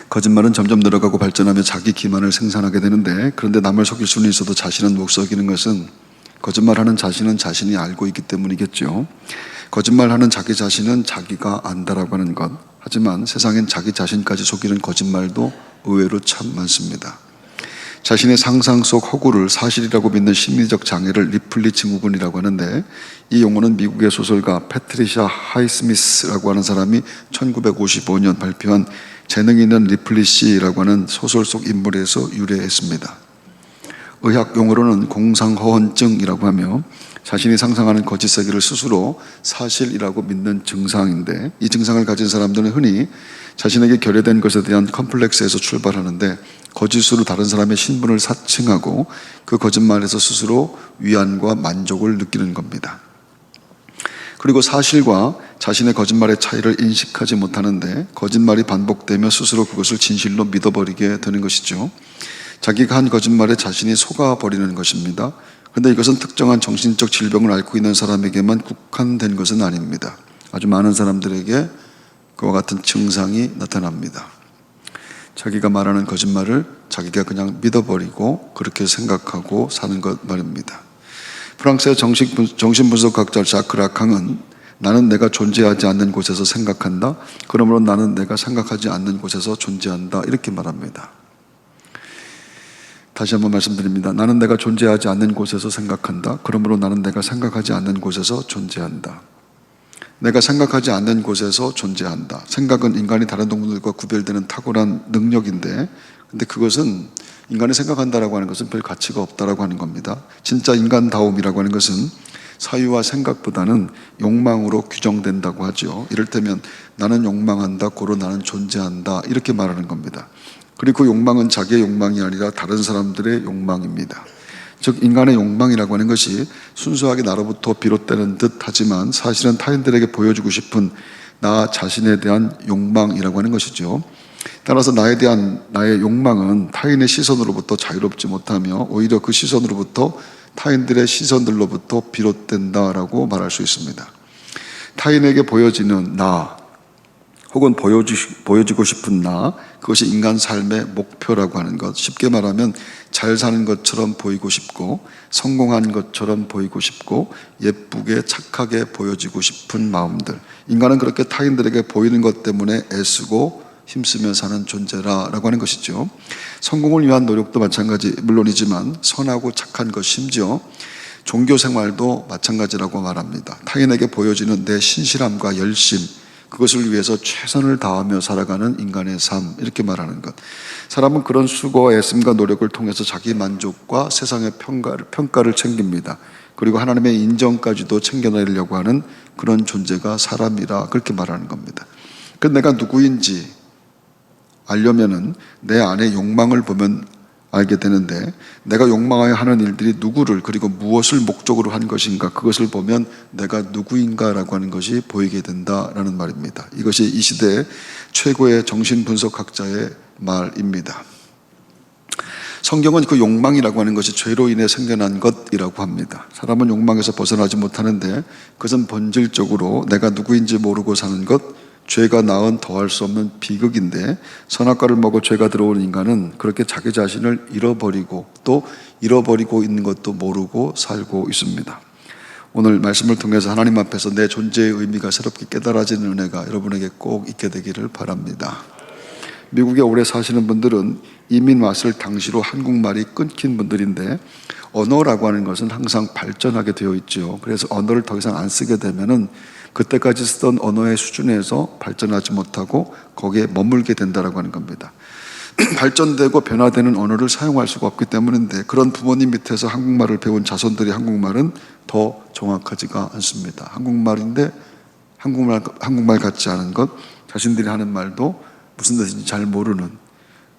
거짓말은 점점 늘어가고 발전하며 자기 기만을 생산하게 되는데, 그런데 남을 속일 수는 있어도 자신은 못 속이는 것은 거짓말하는 자신은 자신이 알고 있기 때문이겠죠. 거짓말하는 자기 자신은 자기가 안다라고 하는 것. 하지만 세상엔 자기 자신까지 속이는 거짓말도 의외로 참 많습니다. 자신의 상상 속 허구를 사실이라고 믿는 심리적 장애를 리플리 증후군이라고 하는데, 이 용어는 미국의 소설가 패트리샤 하이스미스라고 하는 사람이 1955년 발표한 재능 있는 리플리 씨라고 하는 소설 속 인물에서 유래했습니다. 의학 용어로는 공상허언증이라고 하며, 자신이 상상하는 거짓 세계를 스스로 사실이라고 믿는 증상인데, 이 증상을 가진 사람들은 흔히 자신에게 결여된 것에 대한 컴플렉스에서 출발하는데, 거짓으로 다른 사람의 신분을 사칭하고 그 거짓말에서 스스로 위안과 만족을 느끼는 겁니다. 그리고 사실과 자신의 거짓말의 차이를 인식하지 못하는데, 거짓말이 반복되며 스스로 그것을 진실로 믿어버리게 되는 것이죠. 자기가 한 거짓말에 자신이 속아버리는 것입니다. 그런데 이것은 특정한 정신적 질병을 앓고 있는 사람에게만 국한된 것은 아닙니다. 아주 많은 사람들에게 그와 같은 증상이 나타납니다. 자기가 말하는 거짓말을 자기가 그냥 믿어버리고 그렇게 생각하고 사는 것 말입니다. 프랑스의 정신분석학자 자크 라캉은 나는 내가 존재하지 않는 곳에서 생각한다. 그러므로 나는 내가 생각하지 않는 곳에서 존재한다. 이렇게 말합니다. 다시 한번 말씀드립니다. 나는 내가 존재하지 않는 곳에서 생각한다. 그러므로 나는 내가 생각하지 않는 곳에서 존재한다. 내가 생각하지 않는 곳에서 존재한다. 생각은 인간이 다른 동물들과 구별되는 탁월한 능력인데, 근데 그것은 인간이 생각한다라고 하는 것은 별 가치가 없다라고 하는 겁니다. 진짜 인간다움이라고 하는 것은 사유와 생각보다는 욕망으로 규정된다고 하죠. 이를테면 나는 욕망한다, 고로 나는 존재한다, 이렇게 말하는 겁니다. 그리고 그 욕망은 자기의 욕망이 아니라 다른 사람들의 욕망입니다. 즉 인간의 욕망이라고 하는 것이 순수하게 나로부터 비롯되는 듯 하지만 사실은 타인들에게 보여주고 싶은 나 자신에 대한 욕망이라고 하는 것이죠. 따라서 나에 대한 나의 욕망은 타인의 시선으로부터 자유롭지 못하며 오히려 그 시선으로부터 타인들의 시선들로부터 비롯된다라고 말할 수 있습니다. 타인에게 보여지는 나 혹은 보여지고 싶은 나, 그것이 인간 삶의 목표라고 하는 것. 쉽게 말하면 잘 사는 것처럼 보이고 싶고 성공한 것처럼 보이고 싶고 예쁘게 착하게 보여지고 싶은 마음들. 인간은 그렇게 타인들에게 보이는 것 때문에 애쓰고 힘쓰며 사는 존재라고 하는 것이죠. 성공을 위한 노력도 마찬가지 물론이지만 선하고 착한 것, 심지어 종교 생활도 마찬가지라고 말합니다. 타인에게 보여지는 내 신실함과 열심, 그것을 위해서 최선을 다하며 살아가는 인간의 삶, 이렇게 말하는 것. 사람은 그런 수고와 애씀과 노력을 통해서 자기 만족과 세상의 평가를 챙깁니다. 그리고 하나님의 인정까지도 챙겨내려고 하는 그런 존재가 사람이라, 그렇게 말하는 겁니다. 그래서 내가 누구인지 알려면은 내 안에 욕망을 보면 알게 되는데, 내가 욕망하여 하는 일들이 누구를 그리고 무엇을 목적으로 한 것인가, 그것을 보면 내가 누구인가라고 하는 것이 보이게 된다라는 말입니다. 이것이 이 시대의 최고의 정신분석학자의 말입니다. 성경은 그 욕망이라고 하는 것이 죄로 인해 생겨난 것이라고 합니다. 사람은 욕망에서 벗어나지 못하는데 그것은 본질적으로 내가 누구인지 모르고 사는 것, 죄가 낳은 더할 수 없는 비극인데, 선악과를 먹어 죄가 들어오는 인간은 그렇게 자기 자신을 잃어버리고 또 잃어버리고 있는 것도 모르고 살고 있습니다. 오늘 말씀을 통해서 하나님 앞에서 내 존재의 의미가 새롭게 깨달아지는 은혜가 여러분에게 꼭 있게 되기를 바랍니다. 미국에 오래 사시는 분들은 이민 왔을 당시로 한국말이 끊긴 분들인데, 언어라고 하는 것은 항상 발전하게 되어 있죠. 그래서 언어를 더 이상 안 쓰게 되면은 그때까지 쓰던 언어의 수준에서 발전하지 못하고 거기에 머물게 된다라고 하는 겁니다. 발전되고 변화되는 언어를 사용할 수가 없기 때문인데, 그런 부모님 밑에서 한국말을 배운 자손들의 한국말은 더 정확하지가 않습니다. 한국말인데 한국말 같지 않은 것, 자신들이 하는 말도 무슨 뜻인지 잘 모르는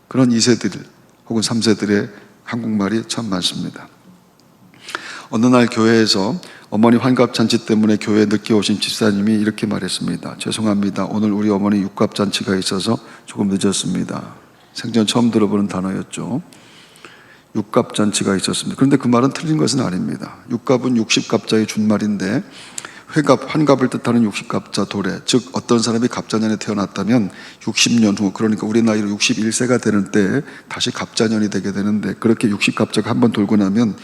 그런 2세들 혹은 3세들의 한국말이 참 많습니다. 어느 날 교회에서 어머니 환갑잔치 때문에 교회에 늦게 오신 집사님이 이렇게 말했습니다. 죄송합니다. 오늘 우리 어머니 육갑잔치가 있어서 조금 늦었습니다. 생전 처음 들어보는 단어였죠. 육갑잔치가 있었습니다. 그런데 그 말은 틀린 것은 아닙니다. 육갑은 60갑자의 준말인데 회갑, 환갑을 뜻하는 60갑자 도래, 즉 어떤 사람이 갑자년에 태어났다면 60년 후, 그러니까 우리 나이로 61세가 되는 때에 다시 갑자년이 되게 되는데, 그렇게 60갑자가 한 번 돌고 나면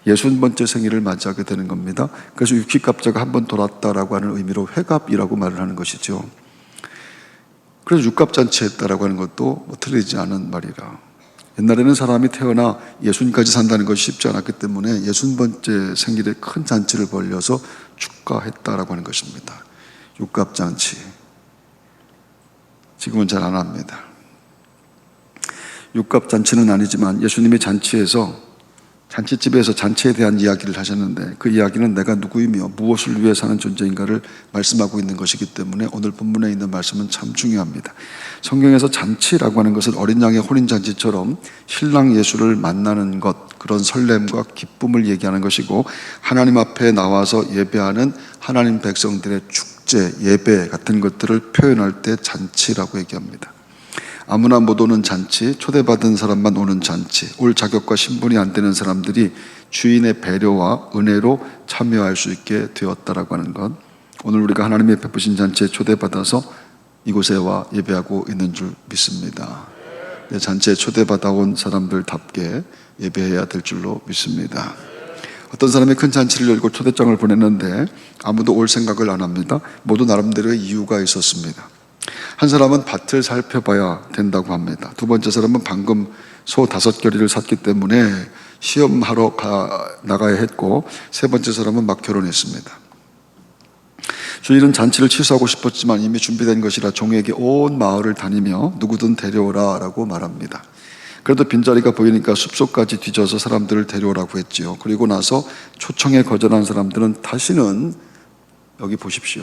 60번째 생일을 맞이하게 되는 겁니다. 그래서 60갑자가 한 번 돌았다라고 하는 의미로 회갑이라고 말을 하는 것이죠. 그래서 육갑잔치 했다라고 하는 것도 틀리지 않은 말이라. 옛날에는 사람이 태어나 60까지 산다는 것이 쉽지 않았기 때문에 60번째 생일에 큰 잔치를 벌려서 축하했다라고 하는 것입니다. 육갑잔치. 지금은 잘 안 합니다. 육갑잔치는 아니지만 예수님이 잔치집에서 잔치에 대한 이야기를 하셨는데, 그 이야기는 내가 누구이며 무엇을 위해 사는 존재인가를 말씀하고 있는 것이기 때문에 오늘 본문에 있는 말씀은 참 중요합니다. 성경에서 잔치라고 하는 것은 어린 양의 혼인잔치처럼 신랑 예수를 만나는 것, 그런 설렘과 기쁨을 얘기하는 것이고, 하나님 앞에 나와서 예배하는 하나님 백성들의 축제, 예배 같은 것들을 표현할 때 잔치라고 얘기합니다. 아무나 못 오는 잔치, 초대받은 사람만 오는 잔치, 올 자격과 신분이 안 되는 사람들이 주인의 배려와 은혜로 참여할 수 있게 되었다라고 하는 것, 오늘 우리가 하나님의 베푸신 잔치에 초대받아서 이곳에 와 예배하고 있는 줄 믿습니다. 잔치에 초대받아 온 사람들답게 예배해야 될 줄로 믿습니다. 어떤 사람이 큰 잔치를 열고 초대장을 보냈는데 아무도 올 생각을 안 합니다. 모두 나름대로의 이유가 있었습니다. 한 사람은 밭을 살펴봐야 된다고 합니다. 두 번째 사람은 방금 소 5겨리를 샀기 때문에 시험하러 나가야 했고, 세 번째 사람은 막 결혼했습니다. 주인은 잔치를 취소하고 싶었지만 이미 준비된 것이라 종에게 온 마을을 다니며 누구든 데려오라 라고 말합니다. 그래도 빈자리가 보이니까 숲속까지 뒤져서 사람들을 데려오라고 했지요. 그리고 나서 초청에 거절한 사람들은 다시는, 여기 보십시오,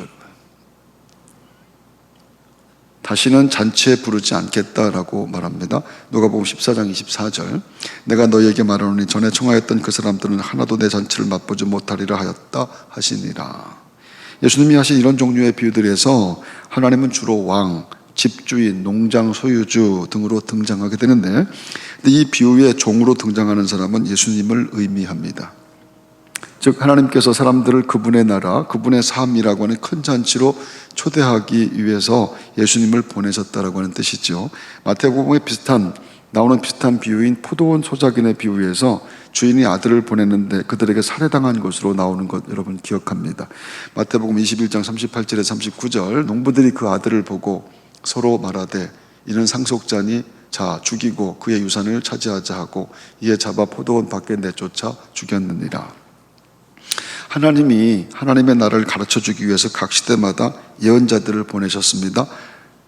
다시는 잔치에 부르지 않겠다라고 말합니다. 누가복음 14장 24절, 내가 너희에게 말하노니 전에 청하였던 그 사람들은 하나도 내 잔치를 맛보지 못하리라 하였다 하시니라. 예수님이 하신 이런 종류의 비유들에서 하나님은 주로 왕, 집주인, 농장 소유주 등으로 등장하게 되는데, 이 비유의 종으로 등장하는 사람은 예수님을 의미합니다. 즉 하나님께서 사람들을 그분의 나라, 그분의 삶이라고 하는 큰 잔치로 초대하기 위해서 예수님을 보내셨다라고 하는 뜻이죠. 마태복음에 나오는 비슷한 비유인 포도원 소작인의 비유에서 주인이 아들을 보냈는데 그들에게 살해당한 것으로 나오는 것 여러분 기억합니다. 마태복음 21장 38절에 39절, 농부들이 그 아들을 보고 서로 말하되 이는 상속자니 자 죽이고 그의 유산을 차지하자 하고 이에 잡아 포도원 밖에 내쫓아 죽였느니라. 하나님이 하나님의 나라를 가르쳐주기 위해서 각 시대마다 예언자들을 보내셨습니다.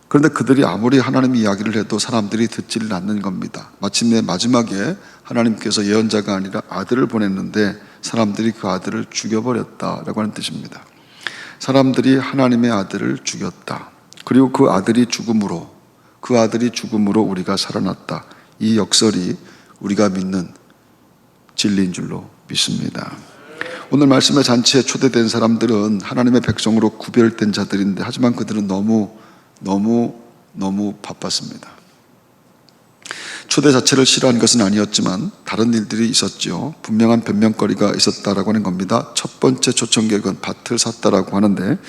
그런데 그들이 아무리 하나님이 이야기를 해도 사람들이 듣지를 않는 겁니다. 마침내 마지막에 하나님께서 예언자가 아니라 아들을 보냈는데 사람들이 그 아들을 죽여버렸다라고 하는 뜻입니다. 사람들이 하나님의 아들을 죽였다. 그리고 그 아들이 죽음으로 우리가 살아났다. 이 역설이 우리가 믿는 진리인 줄로 믿습니다. 오늘 말씀의 잔치에 초대된 사람들은 하나님의 백성으로 구별된 자들인데, 하지만 그들은 너무 바빴습니다. 초대 자체를 싫어한 것은 아니었지만 다른 일들이 있었죠. 분명한 변명거리가 있었다라고 하는 겁니다. 첫 번째 초청 계획은 밭을 샀다라고 하는데,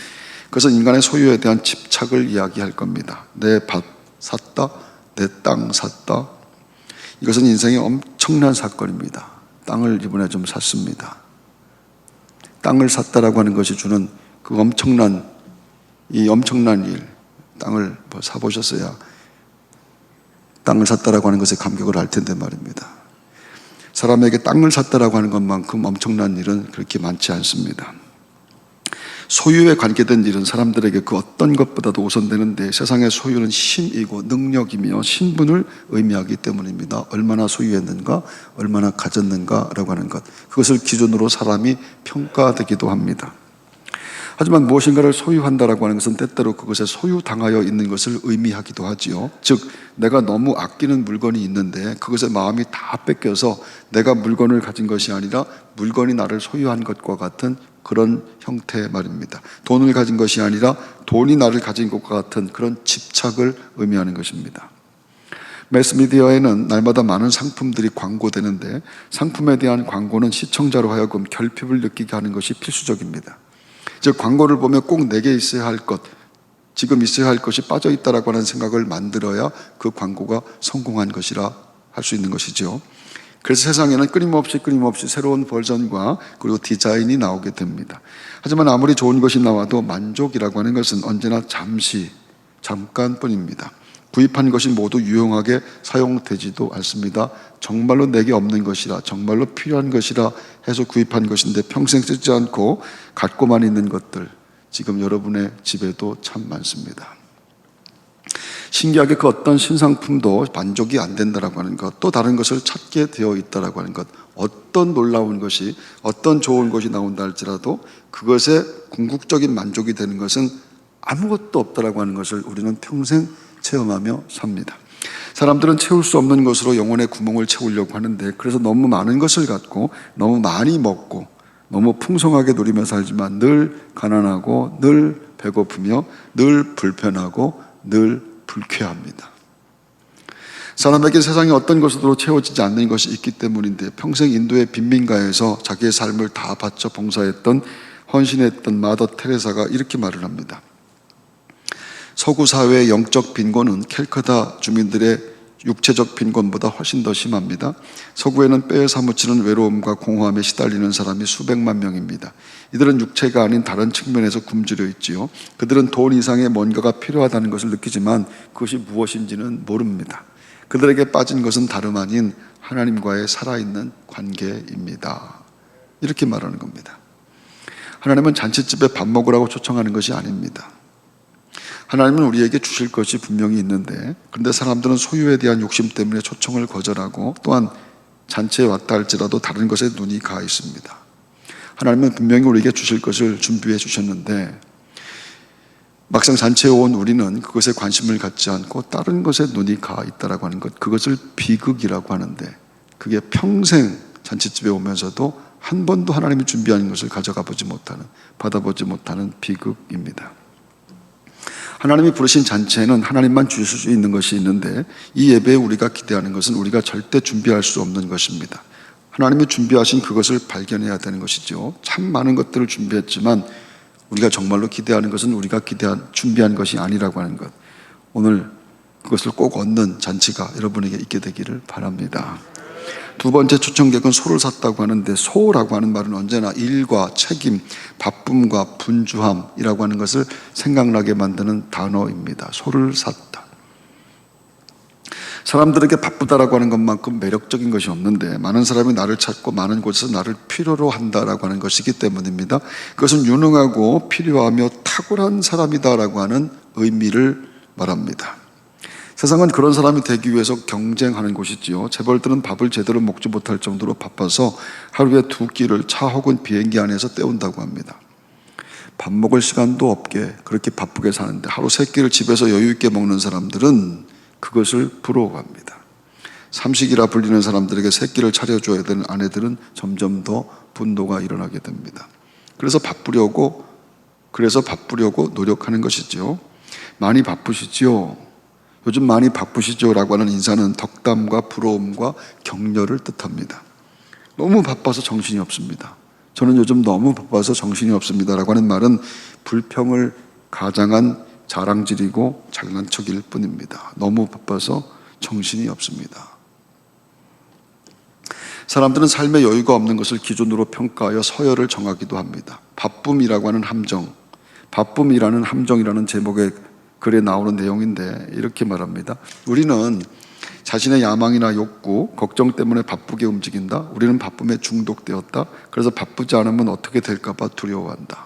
그것은 인간의 소유에 대한 집착을 이야기할 겁니다. 내 밭 샀다, 내 땅 샀다. 이것은 인생의 엄청난 사건입니다. 땅을 이번에 좀 샀습니다. 땅을 샀다라고 하는 것이 주는 그 엄청난 일, 땅을 사보셨어야 땅을 샀다라고 하는 것에 감격을 할 텐데 말입니다. 사람에게 땅을 샀다라고 하는 것만큼 엄청난 일은 그렇게 많지 않습니다. 소유에 관계된 일은 사람들에게 그 어떤 것보다도 우선되는데, 세상의 소유는 힘이고 능력이며 신분을 의미하기 때문입니다. 얼마나 소유했는가, 얼마나 가졌는가라고 하는 것, 그것을 기준으로 사람이 평가되기도 합니다. 하지만 무엇인가를 소유한다라고 하는 것은 때때로 그것에 소유당하여 있는 것을 의미하기도 하지요. 즉 내가 너무 아끼는 물건이 있는데 그것에 마음이 다 뺏겨서 내가 물건을 가진 것이 아니라 물건이 나를 소유한 것과 같은 그런 형태의 말입니다. 돈을 가진 것이 아니라 돈이 나를 가진 것과 같은 그런 집착을 의미하는 것입니다. 매스미디어에는 날마다 많은 상품들이 광고되는데, 상품에 대한 광고는 시청자로 하여금 결핍을 느끼게 하는 것이 필수적입니다. 즉 광고를 보면 꼭 내게 있어야 할 것, 지금 있어야 할 것이 빠져 있다라고 하는 생각을 만들어야 그 광고가 성공한 것이라 할 수 있는 것이죠. 그래서 세상에는 끊임없이 새로운 버전과 그리고 디자인이 나오게 됩니다. 하지만 아무리 좋은 것이 나와도 만족이라고 하는 것은 언제나 잠깐뿐입니다. 구입한 것이 모두 유용하게 사용되지도 않습니다. 정말로 내게 없는 것이라, 정말로 필요한 것이라 해서 구입한 것인데 평생 쓰지 않고 갖고만 있는 것들, 지금 여러분의 집에도 참 많습니다. 신기하게 그 어떤 신상품도 만족이 안 된다라고 하는 것, 또 다른 것을 찾게 되어 있다라고 하는 것, 어떤 놀라운 것이, 어떤 좋은 것이 나온다 할지라도 그것에 궁극적인 만족이 되는 것은 아무것도 없다라고 하는 것을 우리는 평생 체험하며 삽니다. 사람들은 채울 수 없는 것으로 영혼의 구멍을 채우려고 하는데, 그래서 너무 많은 것을 갖고 너무 많이 먹고 너무 풍성하게 누리며 살지만 늘 가난하고 늘 배고프며 늘 불편하고 늘 불쾌합니다. 사람에게 세상에 어떤 것으로 채워지지 않는 것이 있기 때문인데, 평생 인도의 빈민가에서 자기의 삶을 다 바쳐 봉사했던, 헌신했던 마더 테레사가 이렇게 말을 합니다. 서구 사회의 영적 빈곤은 캘커타 주민들의 육체적 빈곤보다 훨씬 더 심합니다. 서구에는 뼈에 사무치는 외로움과 공허함에 시달리는 사람이 수백만 명입니다. 이들은 육체가 아닌 다른 측면에서 굶주려 있지요. 그들은 돈 이상의 뭔가가 필요하다는 것을 느끼지만 그것이 무엇인지는 모릅니다. 그들에게 빠진 것은 다름 아닌 하나님과의 살아있는 관계입니다. 이렇게 말하는 겁니다. 하나님은 잔치집에 밥 먹으라고 초청하는 것이 아닙니다. 하나님은 우리에게 주실 것이 분명히 있는데, 그런데 사람들은 소유에 대한 욕심 때문에 초청을 거절하고, 또한 잔치에 왔다 할지라도 다른 것에 눈이 가 있습니다. 하나님은 분명히 우리에게 주실 것을 준비해 주셨는데 막상 잔치에 온 우리는 그것에 관심을 갖지 않고 다른 것에 눈이 가 있다라고 하는 것, 그것을 비극이라고 하는데, 그게 평생 잔치집에 오면서도 한 번도 하나님이 준비하는 것을 가져가 보지 못하는, 받아보지 못하는 비극입니다. 하나님이 부르신 잔치에는 하나님만 주실 수 있는 것이 있는데, 이 예배에 우리가 기대하는 것은 우리가 절대 준비할 수 없는 것입니다. 하나님이 준비하신 그것을 발견해야 되는 것이죠. 참 많은 것들을 준비했지만 우리가 정말로 기대하는 것은 우리가 준비한 것이 아니라고 하는 것, 오늘 그것을 꼭 얻는 잔치가 여러분에게 있게 되기를 바랍니다. 두 번째 초청객은 소를 샀다고 하는데, 소라고 하는 말은 언제나 일과 책임, 바쁨과 분주함이라고 하는 것을 생각나게 만드는 단어입니다. 소를 샀다. 사람들에게 바쁘다라고 하는 것만큼 매력적인 것이 없는데, 많은 사람이 나를 찾고 많은 곳에서 나를 필요로 한다라고 하는 것이기 때문입니다. 그것은 유능하고 필요하며 탁월한 사람이다라고 하는 의미를 말합니다. 세상은 그런 사람이 되기 위해서 경쟁하는 곳이지요. 재벌들은 밥을 제대로 먹지 못할 정도로 바빠서 하루에 2끼를 차 혹은 비행기 안에서 때운다고 합니다. 밥 먹을 시간도 없게 그렇게 바쁘게 사는데 하루 3끼를 집에서 여유 있게 먹는 사람들은 그것을 부러워합니다. 삼식이라 불리는 사람들에게 3끼를 차려줘야 되는 아내들은 점점 더 분노가 일어나게 됩니다. 그래서 바쁘려고 노력하는 것이죠. 많이 바쁘시지요? 요즘 많이 바쁘시죠? 라고 하는 인사는 덕담과 부러움과 격려를 뜻합니다. 너무 바빠서 정신이 없습니다. 저는 요즘 너무 바빠서 정신이 없습니다 라고 하는 말은 불평을 가장한 자랑질이고 잘난 척일 뿐입니다. 너무 바빠서 정신이 없습니다. 사람들은 삶의 여유가 없는 것을 기준으로 평가하여 서열을 정하기도 합니다. 바쁨이라는 함정이라는 제목의 글에 나오는 내용인데 이렇게 말합니다. 우리는 자신의 야망이나 욕구, 걱정 때문에 바쁘게 움직인다. 우리는 바쁨에 중독되었다. 그래서 바쁘지 않으면 어떻게 될까 봐 두려워한다.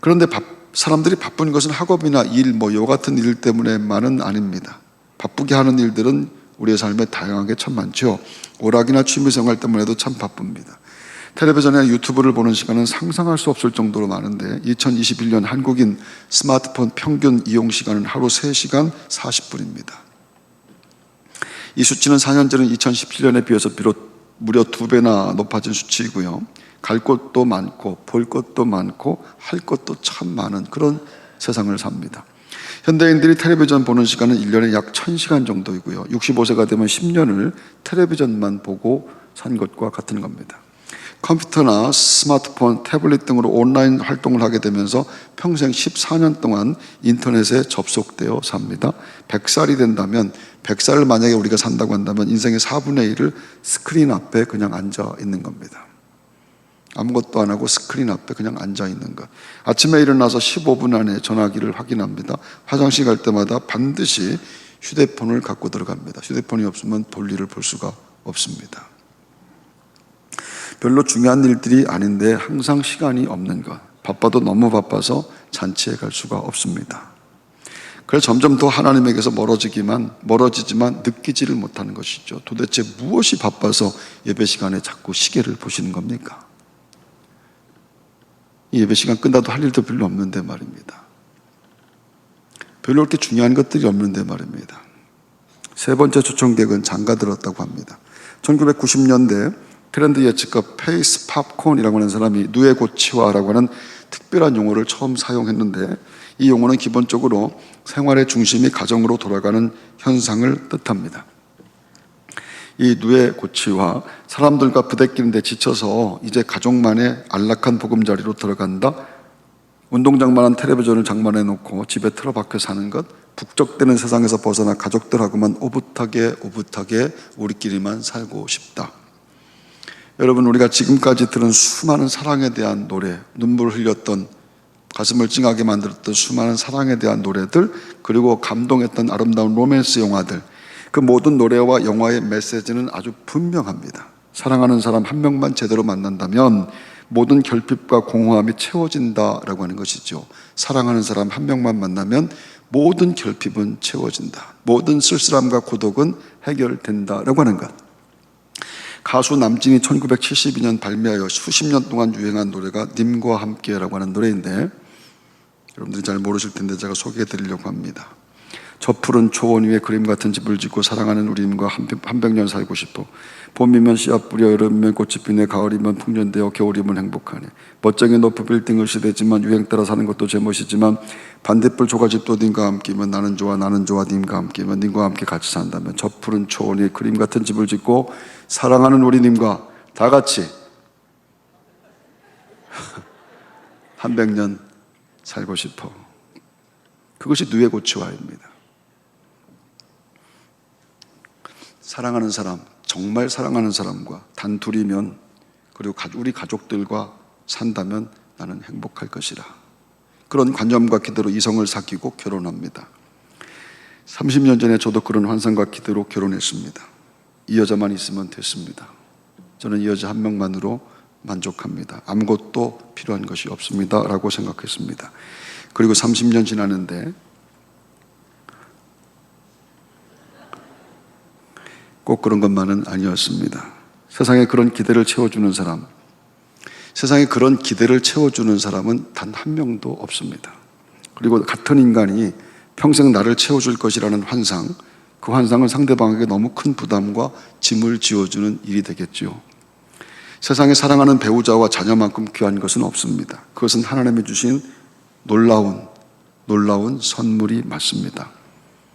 그런데 사람들이 바쁜 것은 학업이나 일, 요 같은 일 때문에만은 아닙니다. 바쁘게 하는 일들은 우리의 삶에 다양하게 참 많죠. 오락이나 취미생활 때문에도 참 바쁩니다. 텔레비전이나 유튜브를 보는 시간은 상상할 수 없을 정도로 많은데 2021년 한국인 스마트폰 평균 이용 시간은 하루 3시간 40분입니다. 이 수치는 4년 전인 2017년에 비해서 무려 2배나 높아진 수치이고요. 갈 곳도 많고 볼 것도 많고 할 것도 참 많은 그런 세상을 삽니다. 현대인들이 텔레비전 보는 시간은 1년에 약 1000시간 정도이고요. 65세가 되면 10년을 텔레비전만 보고 산 것과 같은 겁니다. 컴퓨터나 스마트폰, 태블릿 등으로 온라인 활동을 하게 되면서 평생 14년 동안 인터넷에 접속되어 삽니다. 100살이 된다면, 100살을 만약에 우리가 산다고 한다면 인생의 4분의 1을 스크린 앞에 그냥 앉아 있는 겁니다. 아무것도 안 하고 스크린 앞에 그냥 앉아 있는 것. 아침에 일어나서 15분 안에 전화기를 확인합니다. 화장실 갈 때마다 반드시 휴대폰을 갖고 들어갑니다. 휴대폰이 없으면 볼일을 볼 수가 없습니다. 별로 중요한 일들이 아닌데 항상 시간이 없는 것. 바빠도 너무 바빠서 잔치에 갈 수가 없습니다. 그래서 점점 더 하나님에게서 멀어지지만 느끼지를 못하는 것이죠. 도대체 무엇이 바빠서 예배 시간에 자꾸 시계를 보시는 겁니까? 이 예배 시간 끝나도 할 일도 별로 없는데 말입니다. 별로 그렇게 중요한 것들이 없는데 말입니다. 세 번째 초청객은 장가들었다고 합니다. 1990년대 트렌드 예측가 페이스 팝콘이라고 하는 사람이 누에고치화라고 하는 특별한 용어를 처음 사용했는데, 이 용어는 기본적으로 생활의 중심이 가정으로 돌아가는 현상을 뜻합니다. 이 누에고치화, 사람들과 부대끼는데 지쳐서 이제 가족만의 안락한 보금자리로 들어간다. 운동장만한 텔레비전을 장만해 놓고 집에 틀어박혀 사는 것, 북적대는 세상에서 벗어나 가족들하고만 오붓하게 우리끼리만 살고 싶다. 여러분, 우리가 지금까지 들은 수많은 사랑에 대한 노래, 눈물을 흘렸던, 가슴을 찡하게 만들었던 수많은 사랑에 대한 노래들, 그리고 감동했던 아름다운 로맨스 영화들, 그 모든 노래와 영화의 메시지는 아주 분명합니다. 사랑하는 사람 한 명만 제대로 만난다면 모든 결핍과 공허함이 채워진다라고 하는 것이죠. 사랑하는 사람 한 명만 만나면 모든 결핍은 채워진다. 모든 쓸쓸함과 고독은 해결된다라고 하는 것. 가수 남진이 1972년 발매하여 수십 년 동안 유행한 노래가 님과 함께라고 하는 노래인데, 여러분들이 잘 모르실 텐데 제가 소개해 드리려고 합니다. 저 푸른 초원 위에 그림 같은 집을 짓고 사랑하는 우리님과 한 백년 살고 싶어. 봄이면 씨앗 뿌려, 여름이면 꽃이 피네, 가을이면 풍년되어 겨울이면 행복하네. 멋쟁이 높은 빌딩을 시대지만 유행 따라 사는 것도 제멋이지만 반딧불 조가집도 님과 함께면 나는 좋아 님과 함께면 님과 함께 같이 산다면 저 푸른 초원 위에 그림 같은 집을 짓고 사랑하는 우리님과 다 같이 한 백년 살고 싶어. 그것이 누에고치화입니다. 사랑하는 사람, 정말 사랑하는 사람과 단둘이면, 그리고 우리 가족들과 산다면 나는 행복할 것이라. 그런 관념과 기대로 이성을 사귀고 결혼합니다. 30년 전에 저도 그런 환상과 기대로 결혼했습니다. 이 여자만 있으면 됐습니다. 저는 이 여자 한 명만으로 만족합니다. 아무것도 필요한 것이 없습니다 라고 생각했습니다. 그리고 30년 지났는데 꼭 그런 것만은 아니었습니다. 세상에 그런 기대를 채워주는 사람, 세상에 그런 기대를 채워주는 사람은 단 한 명도 없습니다. 그리고 같은 인간이 평생 나를 채워줄 것이라는 환상, 그 환상은 상대방에게 너무 큰 부담과 짐을 지어주는 일이 되겠죠. 세상에 사랑하는 배우자와 자녀만큼 귀한 것은 없습니다. 그것은 하나님이 주신 놀라운 선물이 맞습니다.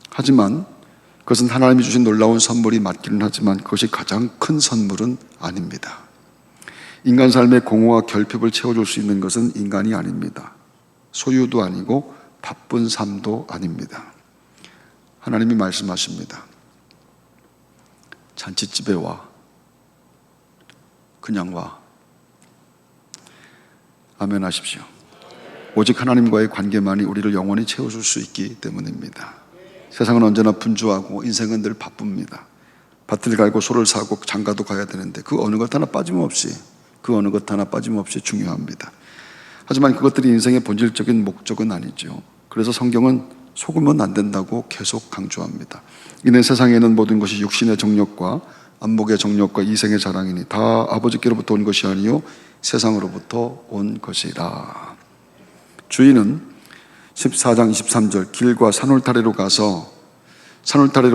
하지만 그것은 하나님이 주신 놀라운 선물이 맞기는 하지만 그것이 가장 큰 선물은 아닙니다. 인간 삶의 공허와 결핍을 채워줄 수 있는 것은 인간이 아닙니다. 소유도 아니고 바쁜 삶도 아닙니다. 하나님이 말씀하십니다. 잔치집에 와. 그냥 와. 아멘 하십시오. 오직 하나님과의 관계만이 우리를 영원히 채워줄 수 있기 때문입니다. 세상은 언제나 분주하고 인생은 늘 바쁩니다. 밭을 갈고 소를 사고 장가도 가야 되는데 그 어느 것 하나 빠짐없이 중요합니다. 하지만 그것들이 인생의 본질적인 목적은 아니죠. 그래서 성경은 속으면 안 된다고 계속 강조합니다. 이는 세상에 있는 모든 것이 육신의 정욕과 안목의 정욕과 이생의 자랑이니 다 아버지께로부터 온 것이 아니요 세상으로부터 온 것이라. 주인은 14장 23절 길과 산울타리로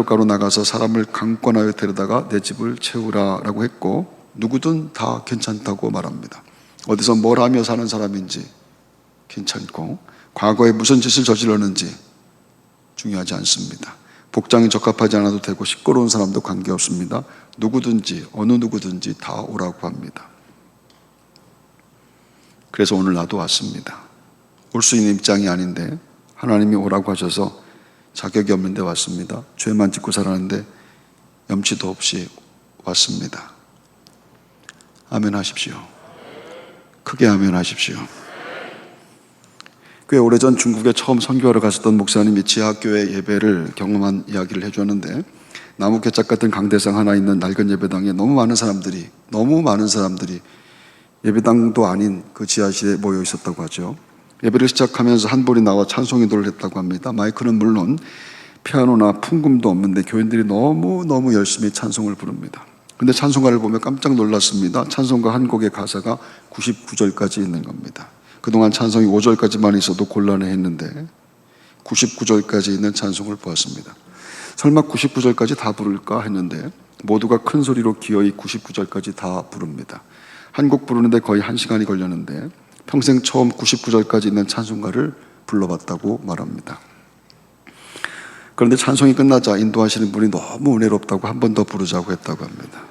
가로 나가서 사람을 강권하여 데려다가 내 집을 채우라 라고 했고, 누구든 다 괜찮다고 말합니다. 어디서 뭘 하며 사는 사람인지 괜찮고, 과거에 무슨 짓을 저질렀는지 중요하지 않습니다. 복장이 적합하지 않아도 되고 시끄러운 사람도 관계없습니다. 누구든지 어느 누구든지 다 오라고 합니다. 그래서 오늘 나도 왔습니다. 올 수 있는 입장이 아닌데 하나님이 오라고 하셔서 자격이 없는데 왔습니다. 죄만 짓고 살았는데 염치도 없이 왔습니다. 아멘 하십시오. 크게 아멘 하십시오. 꽤 오래전 중국에 처음 선교하러 갔었던 목사님이 지하교회 예배를 경험한 이야기를 해주었는데, 나무개짝 같은 강대상 하나 있는 낡은 예배당에 너무 많은 사람들이 예배당도 아닌 그 지하실에 모여 있었다고 하죠. 예배를 시작하면서 한 분이 나와 찬송 인도를 했다고 합니다. 마이크는 물론 피아노나 풍금도 없는데 교인들이 너무 열심히 찬송을 부릅니다. 근데 찬송가를 보면 깜짝 놀랐습니다. 찬송가 한 곡의 가사가 99절까지 있는 겁니다. 그동안 찬송이 5절까지만 있어도 곤란해했는데 99절까지 있는 찬송을 보았습니다. 설마 99절까지 다 부를까 했는데 모두가 큰 소리로 기어이 99절까지 다 부릅니다. 한 곡 부르는데 거의 1시간이 걸렸는데 평생 처음 99절까지 있는 찬송가를 불러봤다고 말합니다. 그런데 찬송이 끝나자 인도하시는 분이 너무 은혜롭다고 한 번 더 부르자고 했다고 합니다.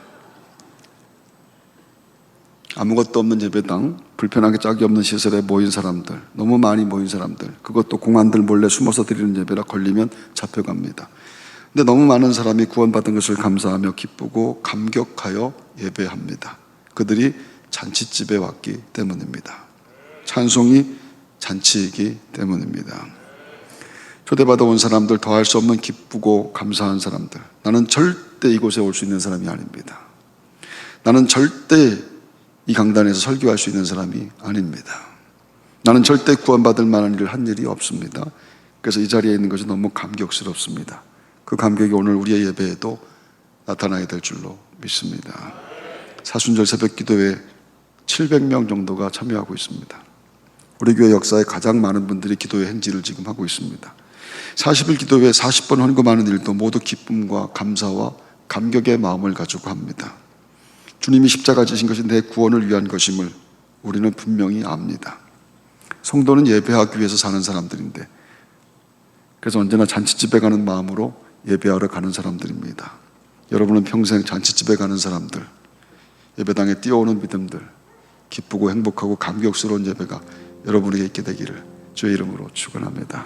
아무것도 없는 예배당, 불편하게 짝이 없는 시설에 모인 사람들, 너무 많이 모인 사람들, 그것도 공안들 몰래 숨어서 드리는 예배라 걸리면 잡혀갑니다. 근데 너무 많은 사람이 구원받은 것을 감사하며 기쁘고 감격하여 예배합니다. 그들이 잔치집에 왔기 때문입니다. 찬송이 잔치이기 때문입니다. 초대받아 온 사람들, 더할 수 없는 기쁘고 감사한 사람들. 나는 절대 이곳에 올 수 있는 사람이 아닙니다. 나는 절대 이 강단에서 설교할 수 있는 사람이 아닙니다. 나는 절대 구원받을 만한 일을 한 일이 없습니다. 그래서 이 자리에 있는 것이 너무 감격스럽습니다. 그 감격이 오늘 우리의 예배에도 나타나야 될 줄로 믿습니다. 사순절 새벽 기도회 700명 정도가 참여하고 있습니다. 우리 교회 역사에 가장 많은 분들이 기도회 행진을 지금 하고 있습니다. 40일 기도회 40번 헌금하는 일도 모두 기쁨과 감사와 감격의 마음을 가지고 합니다. 주님이 십자가 지신 것이 내 구원을 위한 것임을 우리는 분명히 압니다. 성도는 예배하기 위해서 사는 사람들인데, 그래서 언제나 잔치집에 가는 마음으로 예배하러 가는 사람들입니다. 여러분은 평생 잔치집에 가는 사람들, 예배당에 뛰어오는 믿음들, 기쁘고 행복하고 감격스러운 예배가 여러분에게 있게 되기를 주의 이름으로 축원합니다.